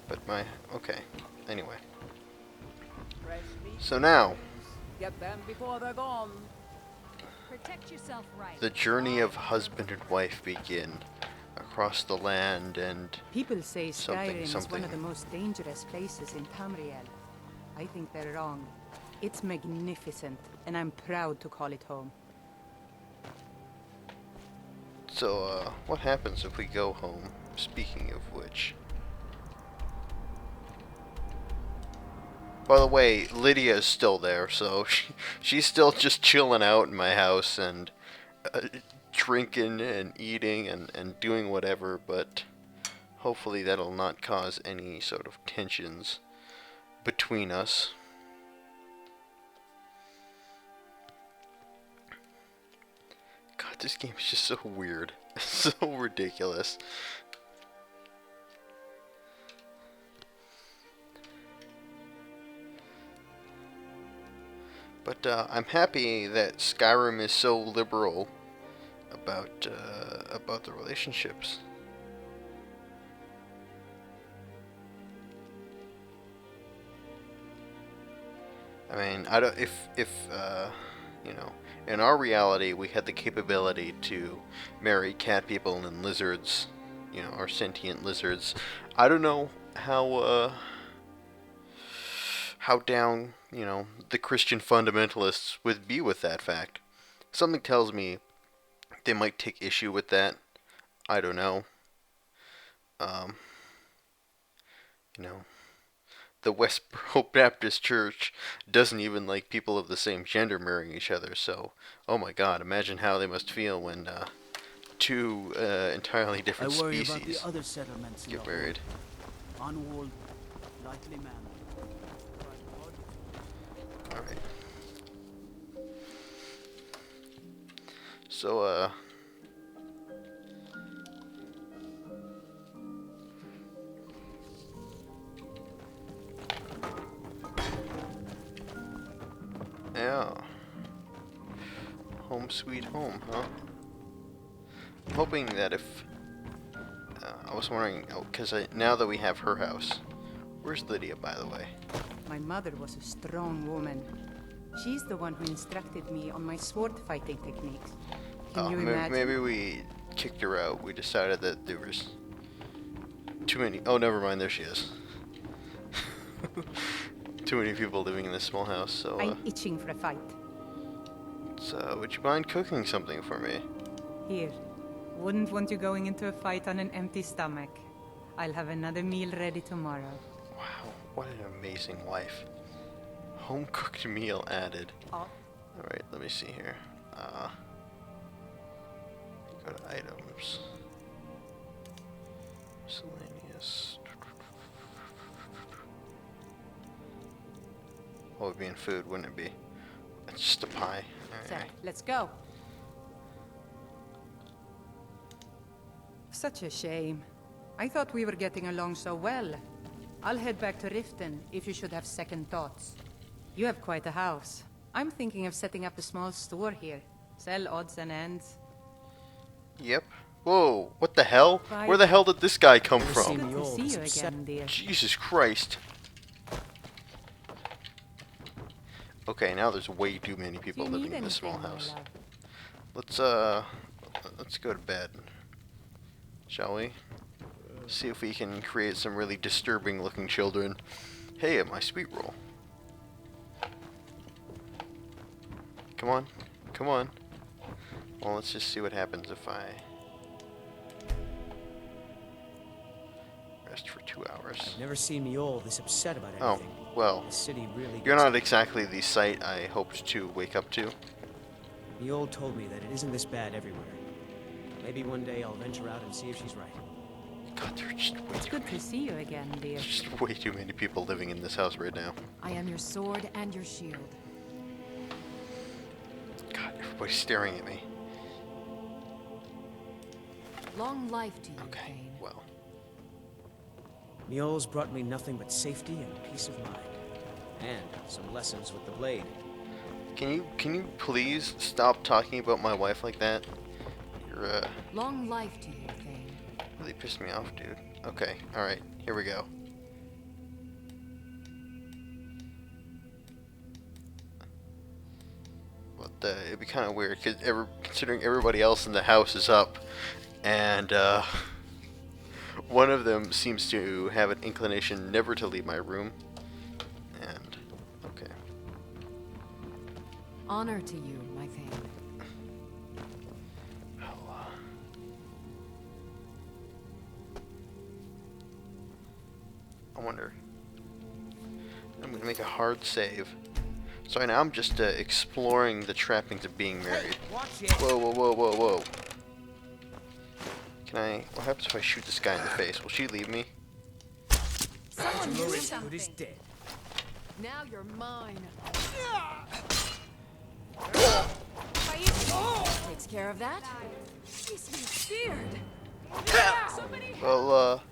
But my... okay. Anyway. Fresh meat So and now, things. Get them before they're gone. Protect yourself right. the journey of husband and wife begin across the land and People say something, Skyrim is one of something. the most dangerous places in Tamriel. I think they're wrong. It's magnificent, and I'm proud to call it home. So, what happens if we go home? Speaking of which. By the way, Lydia is still there, so she's still just chilling out in my house and drinking and eating and doing whatever, but hopefully that'll not cause any sort of tensions between us. God, this game is just so weird. So ridiculous. But I'm happy that Skyrim is so liberal about the relationships. I mean, I don't if you know, in our reality we had the capability to marry cat people and lizards, you know, or sentient lizards. I don't know how down, you know, the Christian fundamentalists would be with that fact. Something tells me they might take issue with that. I don't know. You know, the Westboro Baptist Church doesn't even like people of the same gender marrying each other, so, oh my god, imagine how they must feel when two entirely different I worry species about the other settlements get married. Unwalled, lightly manned. Alright. So, yeah. Home sweet home, huh? I'm hoping that if... I was wondering, because now that we have her house... Where's Lydia, by the way? My mother was a strong woman. She's the one who instructed me on my sword fighting techniques. Can you imagine? Maybe we kicked her out. We decided that there was too many... Oh, never mind. There she is. Too many people living in this small house, so... I'm itching for a fight. So, would you mind cooking something for me? Here. Wouldn't want you going into a fight on an empty stomach. I'll have another meal ready tomorrow. Wow, what an amazing wife. Home-cooked meal added. Oh. Alright, let me see here. Go to items. Miscellaneous. What would be in food, wouldn't it be? It's just a pie. So, Alright. let's go. Such a shame. I thought we were getting along so well. I'll head back to Riften if you should have second thoughts. You have quite a house. I'm thinking of setting up a small store here. Sell odds and ends. Yep. Whoa, what the hell? Bye. Where the hell did this guy come Never from? seen Good the to old see you success- again, dear. Jesus Christ. Okay, now there's way too many Do people you living need in this small anything, my house. love? Let's go to bed. Shall we? See if we can create some really disturbing looking children. Hey, my sweet roll. Come on. Come on. Well, let's just see what happens if I rest for 2 hours. I've never seen Mjol this upset about Oh, anything. well, The city really you're gets not to- exactly the sight I hoped to wake up to. Mjol told me that it isn't this bad everywhere. Maybe one day I'll venture out and see if she's right. God, there's just way It's too good many. to see you again, dear. There's just way too many people living in this house right now. I am your sword and your shield. God, everybody's staring at me. Long life to you, Okay, Kane. well. Mjol's brought me nothing but safety and peace of mind. And some lessons with the blade. Can you please stop talking about my wife like that? You're Long life to you, Kane. really pissed me off, dude. Okay, alright, here we go. it'd be kind of weird, considering everybody else in the house is up, and one of them seems to have an inclination never to leave my room. And okay. Honor to you, my family. I wonder. I'm gonna make a hard save. Sorry, now I'm just exploring the trappings of being married. Whoa, whoa, whoa, whoa, whoa. Can I? What happens if I shoot this guy in the face? Will she leave me? Someone do Good is something. dead. Now you're mine. Takes care of that. She's been feared. Well,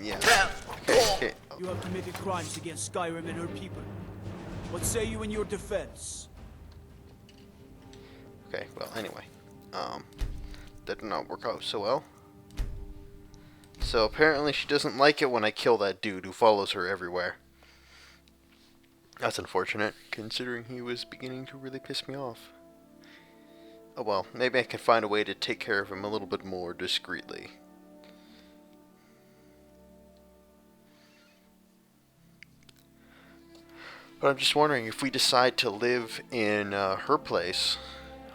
yeah. Okay. You have committed crimes against Skyrim and her people. What say you in your defense? Okay. Well, anyway, that did not work out so well. So apparently she doesn't like it when I kill that dude who follows her everywhere. That's unfortunate, considering he was beginning to really piss me off. Oh well, maybe I can find a way to take care of him a little bit more discreetly. But I'm just wondering, if we decide to live in her place,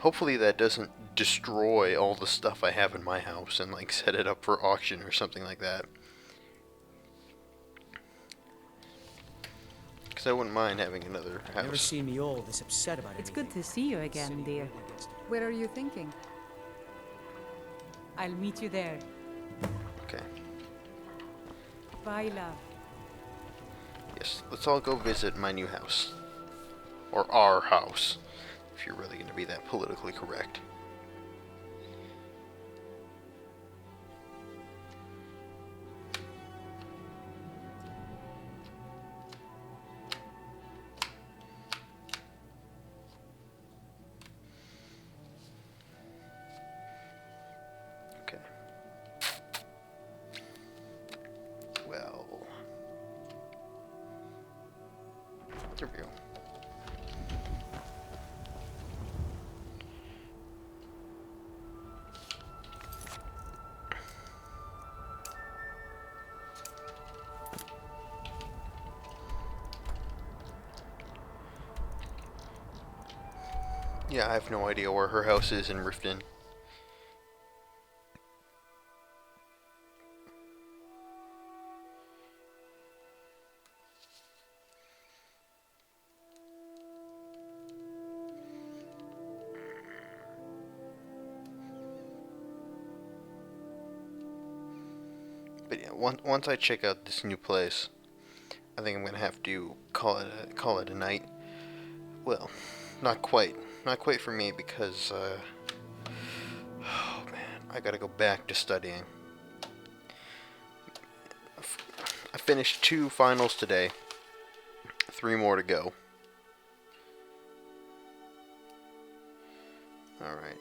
hopefully that doesn't destroy all the stuff I have in my house and like set it up for auction or something like that. Because I wouldn't mind having another house. Never seen me all this upset about It's anything. good to see you again, dear. Where are you thinking? I'll meet you there. Okay. Bye, love. Yes, let's all go visit my new house. Or our house, if you're really going to be that politically correct. Okay. Well, there we go. Yeah, I have no idea where her house is in Riften. But yeah, once I check out this new place, I think I'm gonna have to call it a night. Well, not quite for me, because oh man, I gotta go back to studying. I finished 2 finals today, 3 more to go. All right.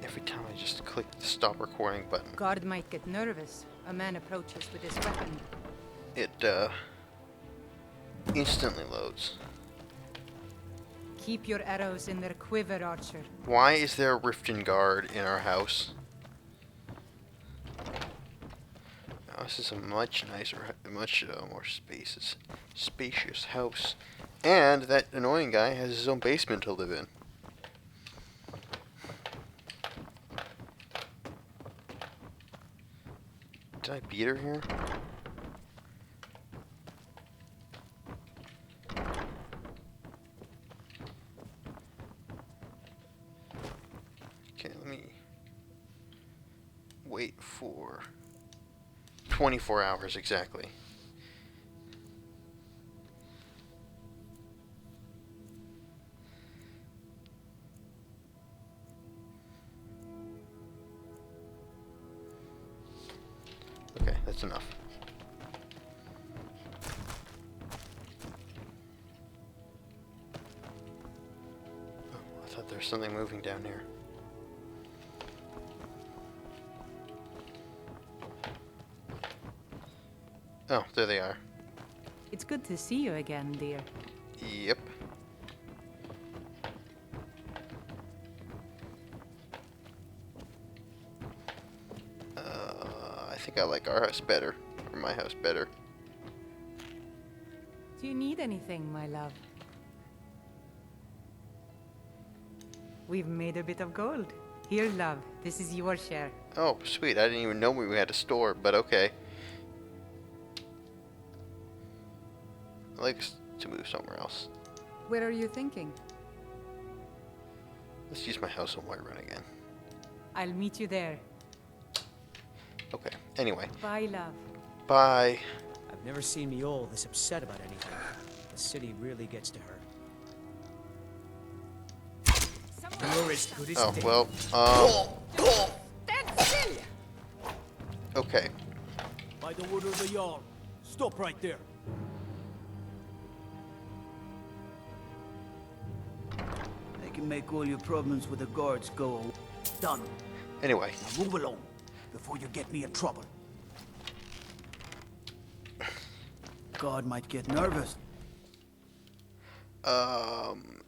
Every time I just click the stop recording button, Guard might get nervous. A man approaches with his weapon. it instantly loads. Keep your arrows in their quiver, archer. Why is there a Riften guard in our house? Oh, this is a much nicer, much more spacious house. And that annoying guy has his own basement to live in. Did I beat her here? Okay, let me wait for 24 hours exactly. Okay, that's enough. there's something moving down here. Oh, there they are. It's good to see you again, dear. Yep. I think I like our house better, or my house better. Do you need anything, my love? We've made a bit of gold. Here, love. This is your share. Oh, sweet. I didn't even know we had a store, but okay. I'd like us to move somewhere else. Where are you thinking? Let's use my house on Whiterun again. I'll meet you there. Okay. Anyway. Bye, love. Bye. I've never seen Miol this upset about anything. The city really gets to her. You're as good as Oh, dead. well, Stand still! okay. By the order of the Jarl. Stop right there. I can make all your problems with the guards go away. Done. Anyway. Now move along, before you get me in trouble. God might get nervous.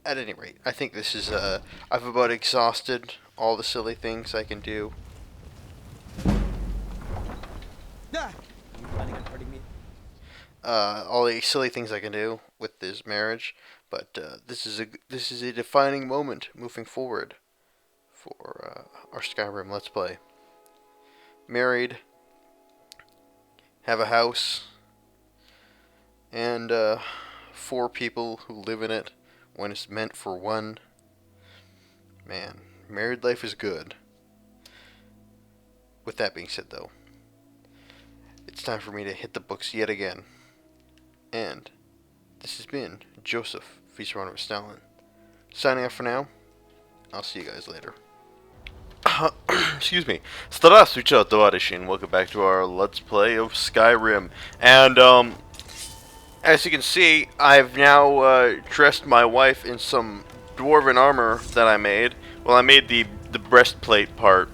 At any rate, I think this is, I've about exhausted all the silly things I can do. Ah! You planning on hurting me? All the silly things I can do with this marriage, but this is a defining moment moving forward for our Skyrim Let's Play. Married, have a house, and 4 people who live in it when it's meant for one. Man, married life is good. With that being said, though, it's time for me to hit the books yet again. And this has been Joseph, Vice-Runner of Stalin. Signing off for now. I'll see you guys later. Excuse me. Здравствуйте, товарищи, and welcome back to our Let's Play of Skyrim. And, as you can see, I've now dressed my wife in some dwarven armor that I made. Well, I made the breastplate part,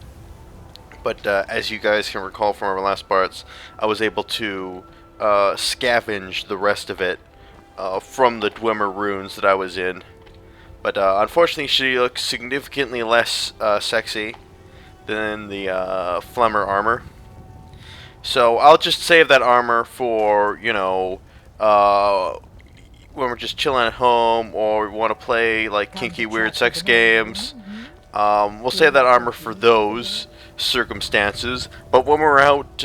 but as you guys can recall from our last parts, I was able to scavenge the rest of it from the Dwemer runes that I was in. But unfortunately, she looks significantly less sexy than the Flemmer armor. So I'll just save that armor for, you know, when we're just chilling at home or we want to play like kinky weird sex games. We'll save that armor for those circumstances, but when we're out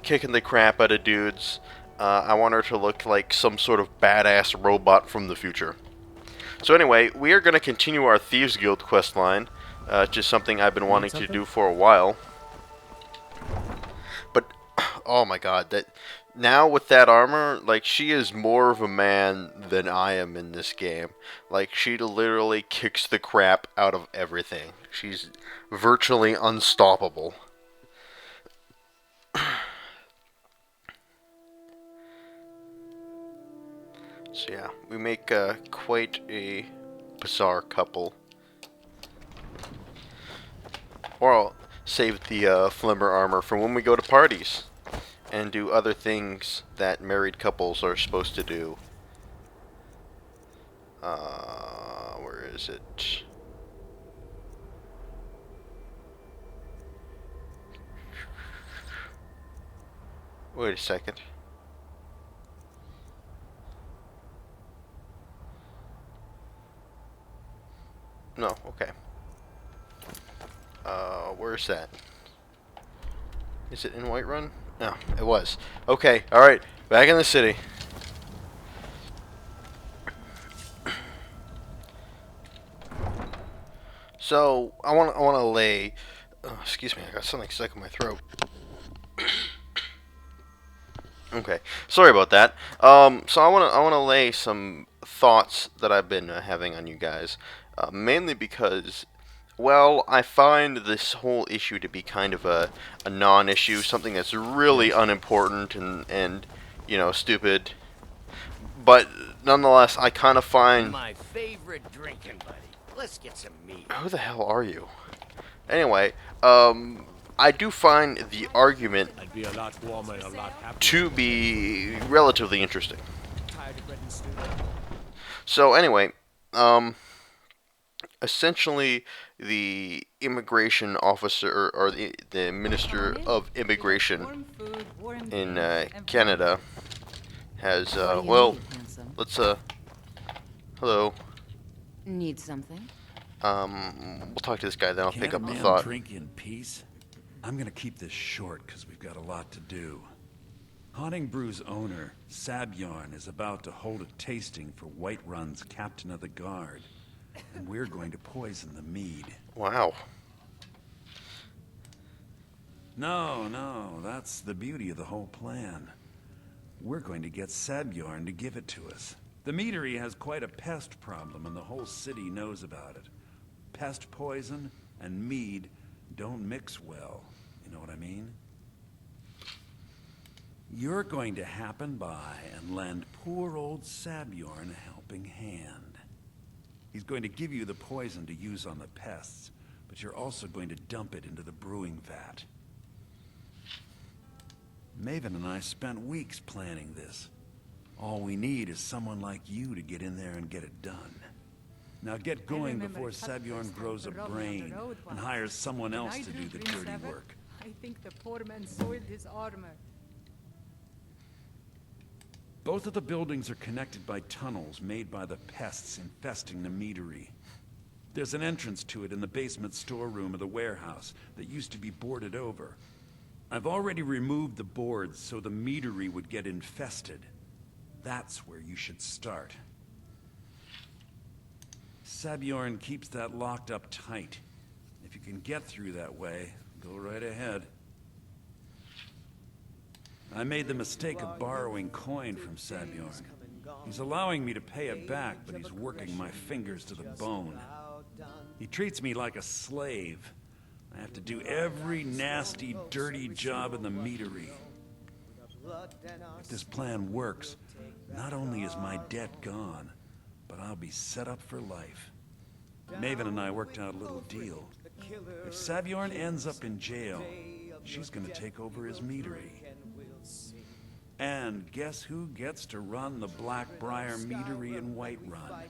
kicking the crap out of dudes, I want her to look like some sort of badass robot from the future. So anyway, we are going to continue our Thieves Guild questline, just something I've been wanting to do for a while. But, oh my god, that now with that armor, like, she is more of a man than I am in this game. Like, she literally kicks the crap out of everything. She's virtually unstoppable. So yeah, we make quite a bizarre couple. Or I'll save the Flimmer armor for when we go to parties and do other things that married couples are supposed to do. Where is it? Wait a second. No, okay. Where's that? Is it in Whiterun? No, it was. Okay, alright. Back in the city. So, I wanna lay... excuse me, I got something stuck in my throat. Okay, sorry about that. So I wanna lay some thoughts that I've been having on you guys. Mainly because, well, I find this whole issue to be kind of a non-issue, something that's really unimportant and you know, stupid. But nonetheless, I kind of find... My favorite drinking buddy. Let's get some meat. Who the hell are you? Anyway, I do find the argument I'd be a lot warmer and a lot happier. to be relatively interesting. Tired of bread and stew. So anyway, essentially the immigration officer or the minister of immigration Warm food, warm in drinks, and Canada has What do you well, need, handsome? let's hello. Need something? We'll talk to this guy, then I'll pick Can't up a the man thought. drink in peace? I'm gonna keep this short because we've got a lot to do. Haunting Brew's owner, Sabjorn, is about to hold a tasting for Whiterun's captain of the guard, and we're going to poison the mead. Wow. No, that's the beauty of the whole plan. We're going to get Sabjorn to give it to us. The meadery has quite a pest problem, and the whole city knows about it. Pest poison and mead don't mix well. You know what I mean? You're going to happen by and lend poor old Sabjorn a helping hand. He's going to give you the poison to use on the pests, but you're also going to dump it into the brewing vat. Maven and I spent weeks planning this. All we need is someone like you to get in there and get it done. Now get going before Sabjorn grows a brain and hires someone else to do the dirty work. I think the poor man soiled his armor. Both of the buildings are connected by tunnels made by the pests infesting the meadery. There's an entrance to it in the basement storeroom of the warehouse that used to be boarded over. I've already removed the boards so the meadery would get infested. That's where you should start. Sabjorn keeps that locked up tight. If you can get through that way, go right ahead. I made the mistake of borrowing coin from Sabjorn. He's allowing me to pay it back, but he's working my fingers to the bone. He treats me like a slave. I have to do every nasty, dirty job in the meadery. If this plan works, not only is my debt gone, but I'll be set up for life. Maven and I worked out a little deal. If Sabjorn ends up in jail, she's gonna take over his meadery. And guess who gets to run the Blackbriar meadery in Whiterun?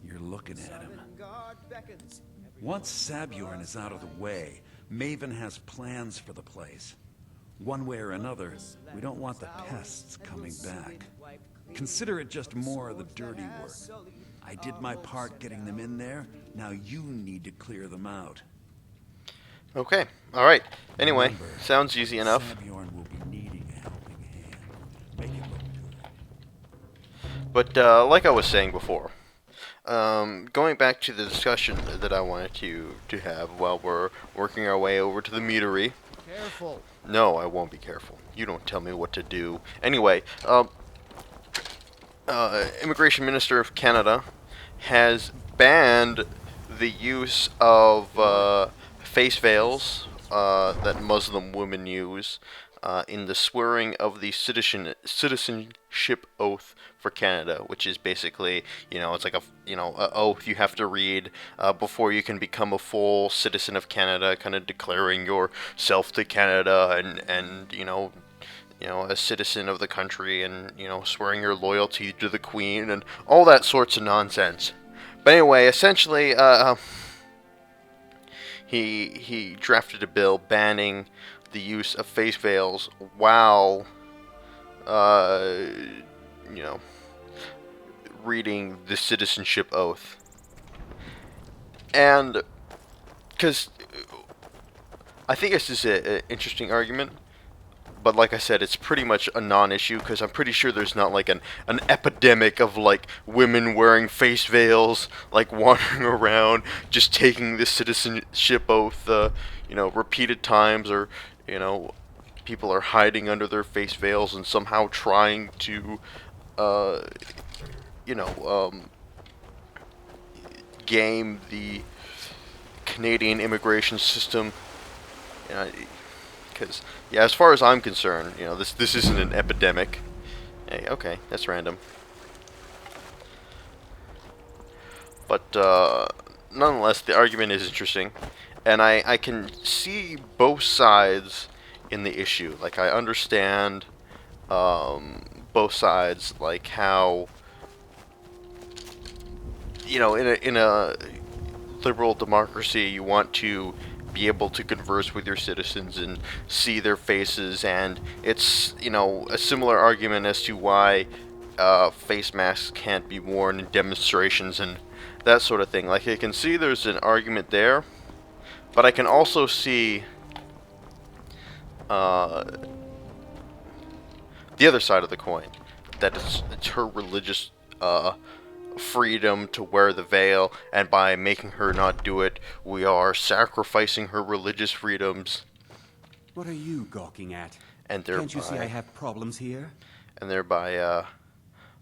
You're looking at him. Once Sabjorn is out of the way, Maven has plans for the place. One way or another, we don't want the pests coming back. Consider it just more of the dirty work. I did my part getting them in there, now you need to clear them out. Okay, alright. Anyway, Remember, sounds easy enough. Sabjorn will be needing a helping hand. Make it look good. But like I was saying before, going back to the discussion that I wanted to have while we're working our way over to the meadery. Careful. No, I won't be careful. You don't tell me what to do. Anyway, Immigration Minister of Canada has banned the use of face veils that Muslim women use in the swearing of the citizenship oath for Canada, which is basically, it's like a oath you have to read before you can become a full citizen of Canada, kind of declaring yourself to Canada and a citizen of the country, and swearing your loyalty to the Queen and all that sorts of nonsense. But anyway, essentially, he drafted a bill banning the use of face veils while reading the citizenship oath. And because I think this is an interesting argument, but like I said, it's pretty much a non-issue, because I'm pretty sure there's not like an epidemic of like women wearing face veils, like wandering around just taking the citizenship oath repeated times, or people are hiding under their face veils and somehow trying to game the Canadian immigration system. Because, as far as I'm concerned, this isn't an epidemic. Hey, okay, that's random. But nonetheless, the argument is interesting, and I can see both sides in the issue. Like, I understand both sides, like how, you know, in a liberal democracy, you want to be able to converse with your citizens and see their faces, and it's, you know, a similar argument as to why face masks can't be worn in demonstrations and that sort of thing. Like, I can see there's an argument there, but I can also see the other side of the coin, that it's her religious freedom to wear the veil, and by making her not do it, we are sacrificing her religious freedoms, What are you gawking at? and Can't you see I thereby have problems here?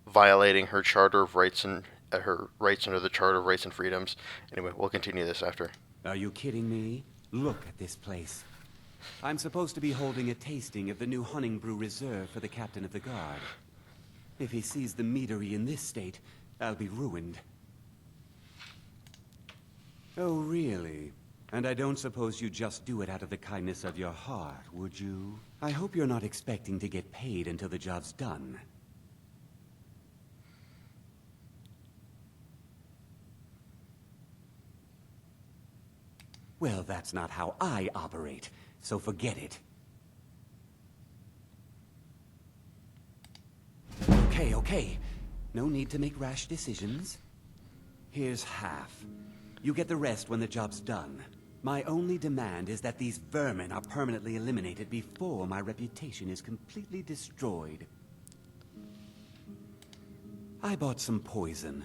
violating her charter of rights and her rights under the Charter of Rights and Freedoms. Anyway, we'll continue this after. Are you kidding me? Look at this place. I'm supposed to be holding a tasting of the new Hunting Brew reserved for the captain of the guard. If he sees the meadery in this state, I'll be ruined. Oh, really? And I don't suppose you just do it out of the kindness of your heart, would you? I hope you're not expecting to get paid until the job's done. Well, that's not how I operate, so forget it. Okay. No need to make rash decisions. Here's half. You get the rest when the job's done. My only demand is that these vermin are permanently eliminated before my reputation is completely destroyed. I bought some poison.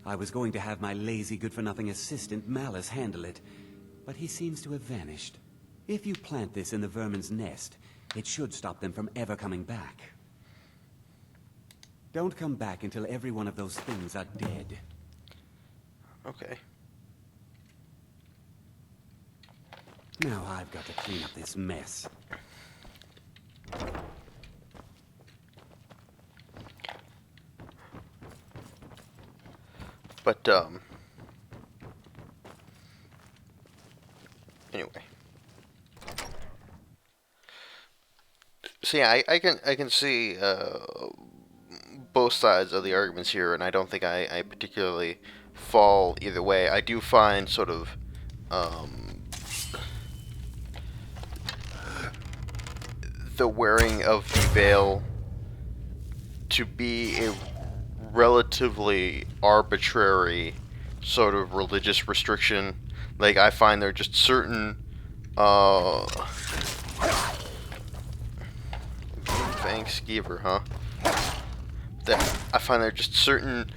I was going to have my lazy, good-for-nothing assistant Malice handle it, but he seems to have vanished. If you plant this in the vermin's nest, it should stop them from ever coming back. Don't come back until every one of those things are dead. Okay. Now I've got to clean up this mess. But anyway. So yeah, I can see both sides of the arguments here, and I don't think I particularly fall either way. I do find sort of the wearing of the veil to be a relatively arbitrary sort of religious restriction. Like, I find there are just certain Thanksgiver, huh? That I find there are just certain,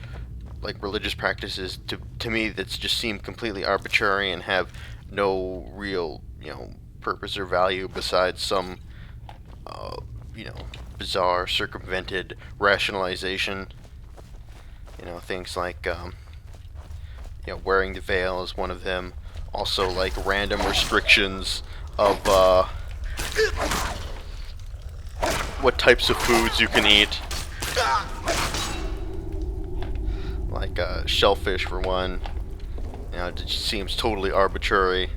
like, religious practices to me that just seem completely arbitrary and have no real, you know, purpose or value besides some you know, bizarre circumvented rationalization. You know, things like you know, wearing the veil is one of them. Also, like, random restrictions of what types of foods you can eat. Like shellfish, for one. You know, it just seems totally arbitrary.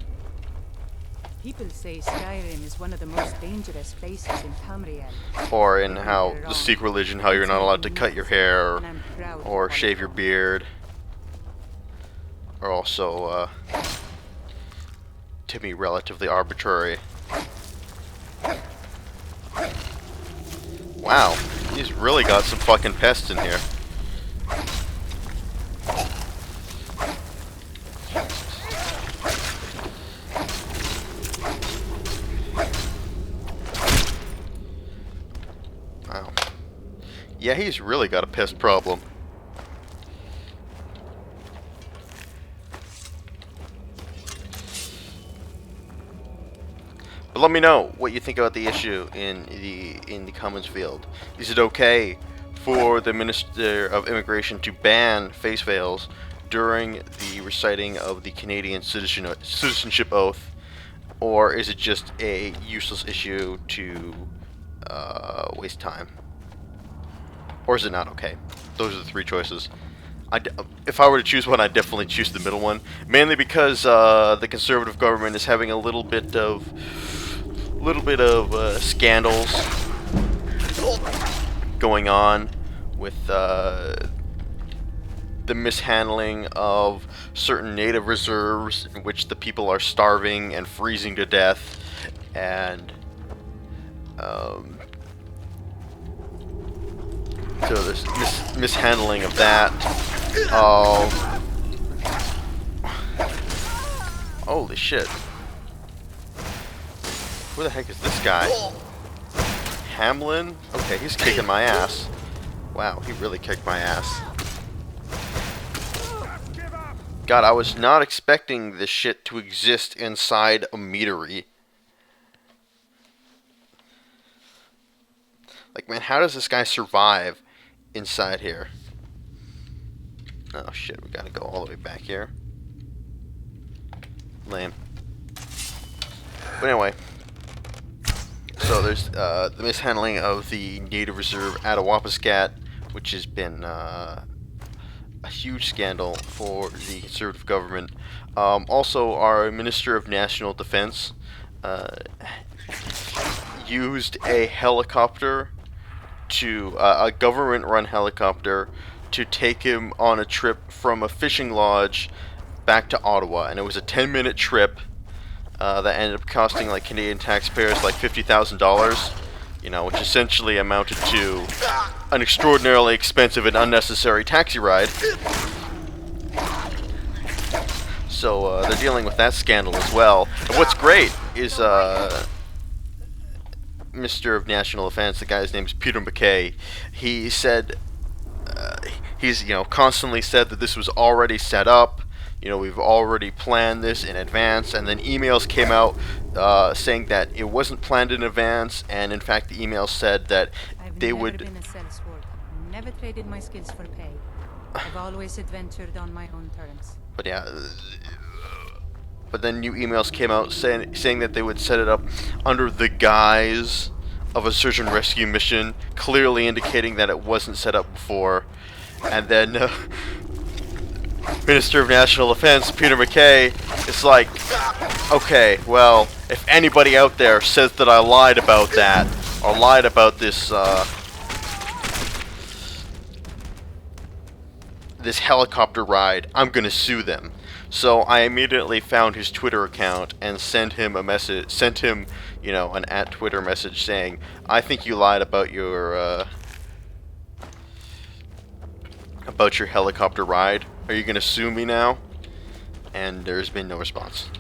People say Skyrim is one of the most dangerous places in Tamriel. Or in how the Sikh religion, how you're not allowed to cut your hair or shave your beard. Are also, to me, relatively arbitrary. Wow, he's really got some fucking pests in here. Wow. Yeah, he's really got a pest problem. But let me know what you think about the issue in the comments field. Is it okay for the Minister of Immigration to ban face veils during the reciting of the Canadian citizenship oath, or is it just a useless issue to waste time? Or is it not okay? Those are the three choices. If I were to choose one, I'd definitely choose the middle one. Mainly because the conservative government is having a little bit of scandals going on with the mishandling of certain native reserves in which the people are starving and freezing to death, and so there's mishandling of that. Holy shit. Who the heck is this guy? Hamlin? Okay, he's kicking my ass. Wow, he really kicked my ass. God, I was not expecting this shit to exist inside a meadery. Like, man, how does this guy survive inside here? Oh shit, we gotta go all the way back here. Lame. But anyway, so there's the mishandling of the native reserve Attawapiskat, which has been a huge scandal for the conservative government. Also, our Minister of National Defense used a helicopter a government-run helicopter to take him on a trip from a fishing lodge back to Ottawa, and it was a 10-minute trip that ended up costing like Canadian taxpayers like $50,000, you know, which essentially amounted to an extraordinarily expensive and unnecessary taxi ride. So they're dealing with that scandal as well. And what's great is Mr. of National Defense, the guy's name is Peter MacKay. He said he's constantly said that this was already set up. We've already planned this in advance, and then emails came out saying that it wasn't planned in advance, and in fact the emails said that they would... I've never been a sellsword. Never traded my skills for pay. I've always adventured on my own terms. But yeah, but then new emails came out saying that they would set it up under the guise of a search and rescue mission, clearly indicating that it wasn't set up before. And then Minister of National Defense, Peter MacKay, is like, okay, well, if anybody out there says that I lied about that, or lied about this, this helicopter ride, I'm gonna sue them. So I immediately found his Twitter account and sent him a message, an @Twitter message saying, I think you lied about your helicopter ride. Are you gonna sue me now? And there's been no response.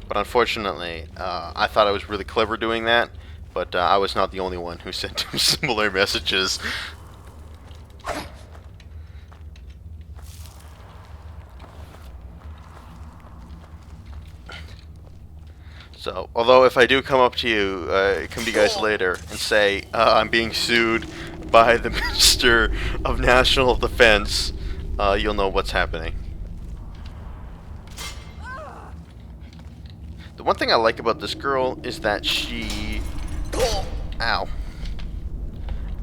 But unfortunately, I thought I was really clever doing that, but I was not the only one who sent him similar messages. So, although if I do come to you guys later and say I'm being sued by the Minister of National Defense, you'll know what's happening. The one thing I like about this girl is that she,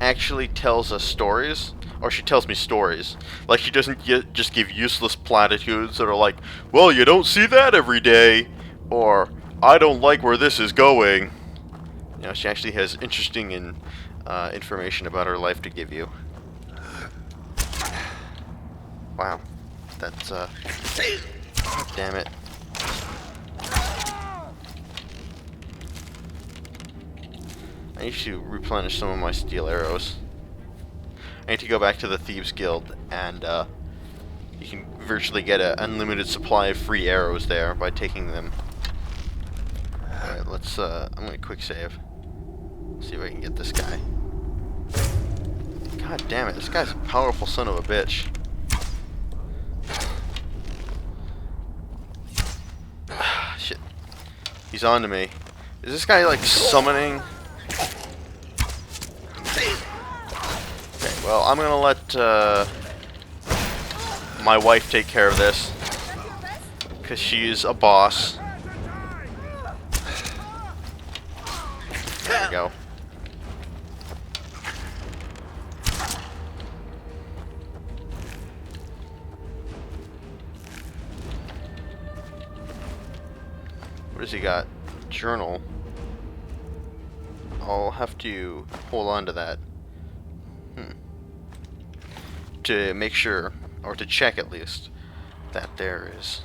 actually tells us stories, or she tells me stories. Like, she doesn't just give useless platitudes that are like, well, you don't see that every day, or I don't like where this is going. She actually has interesting information about her life to give you. Wow. That's, damn it. I need to replenish some of my steel arrows. I need to go back to the Thieves Guild, and, you can virtually get an unlimited supply of free arrows there by taking them. Alright, let's, I'm gonna quick save. See if I can get this guy. God damn it, this guy's a powerful son of a bitch. Shit. He's on to me. Is this guy, like, summoning? Okay, well, I'm gonna let, my wife take care of this. Because she's a boss. There we go. does he got? Journal. I'll have to hold on to that. To make sure, or to check at least, that there is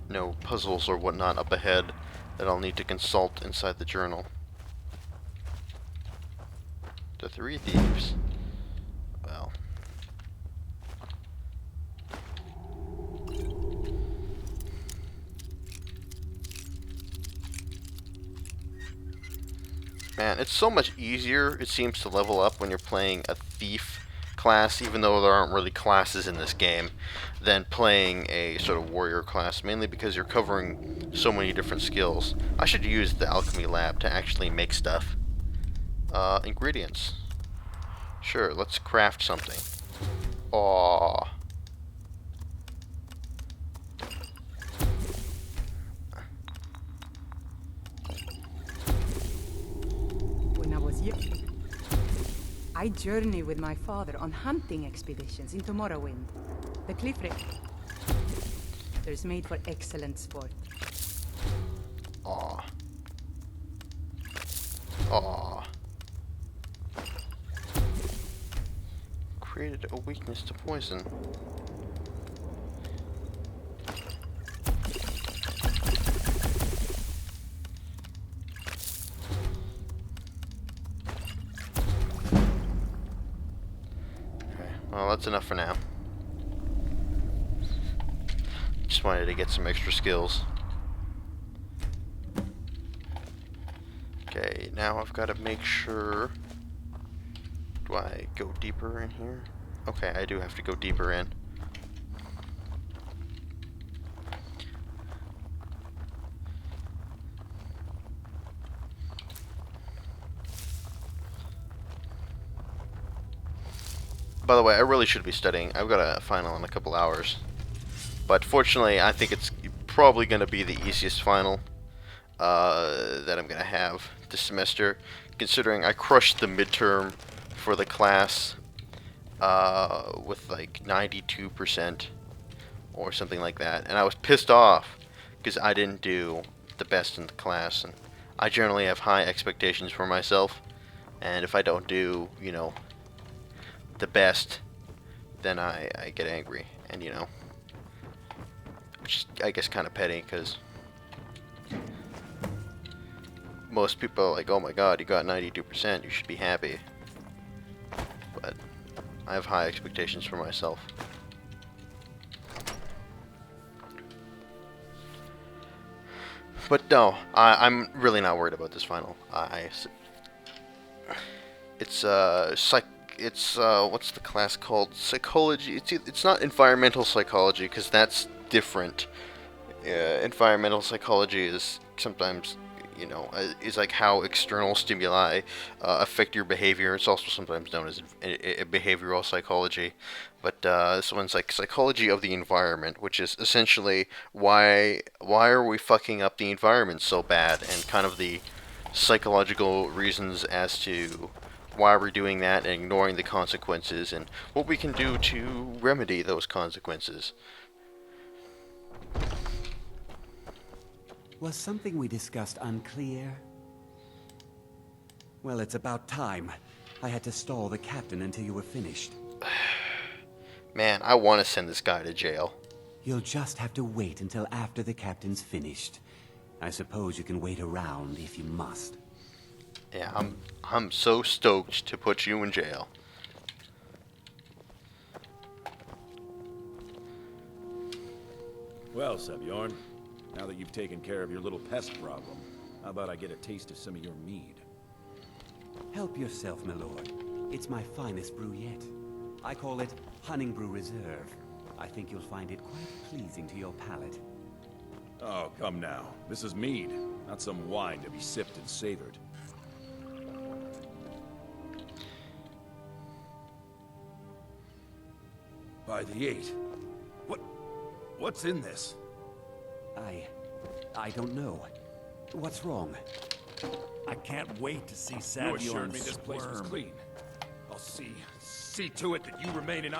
no puzzles or whatnot up ahead that I'll need to consult inside the journal. The three thieves. Well. Man, it's so much easier, it seems, to level up when you're playing a thief class, even though there aren't really classes in this game, than playing a sort of warrior class, mainly because you're covering so many different skills. I should use the alchemy lab to actually make stuff. Ingredients. Sure, let's craft something. Aww. When I was young, I journeyed with my father on hunting expeditions into Morrowind. The cliff is made for excellent sport. Aww. Aww. Created a weakness to poison. Okay, well, that's enough for now. Just wanted to get some extra skills. Okay, now I've got to make sure. Do I go deeper in here? Okay, I do have to go deeper in. By the way, I really should be studying. I've got a final in a couple hours. But fortunately, I think it's probably going to be the easiest final that I'm going to have this semester, considering I crushed the midterm for the class with like 92% or something like that, and I was pissed off because I didn't do the best in the class, and I generally have high expectations for myself, and if I don't do, you know, the best, then I get angry, and you know, which is, I guess, kind of petty, because most people are like, oh my god, you got 92%, you should be happy. But I have high expectations for myself. But no, I'm really not worried about this final. It's what's the class called? Psychology. It's not environmental psychology, because that's different. Environmental psychology is sometimes, you know, is like how external stimuli affect your behavior. It's also sometimes known as behavioral psychology. But this one's like psychology of the environment, which is essentially why are we fucking up the environment so bad, and kind of the psychological reasons as to why we're doing that and ignoring the consequences, and what we can do to remedy those consequences. Was something we discussed unclear? Well, it's about time. I had to stall the captain until you were finished. Man, I want to send this guy to jail. You'll just have to wait until after the captain's finished. I suppose you can wait around if you must. Yeah, I'm so stoked to put you in jail. Well, Sebjorn, now that you've taken care of your little pest problem, how about I get a taste of some of your mead? Help yourself, my lord. It's my finest brew yet. I call it Honningbrew Reserve. I think you'll find it quite pleasing to your palate. Oh, come now. This is mead, not some wine to be sipped and savored. By the 8. What's in this? I don't know. What's wrong? I can't wait to see You Sabjorn assured me this place was squirm. clean. I'll see to it that you remain in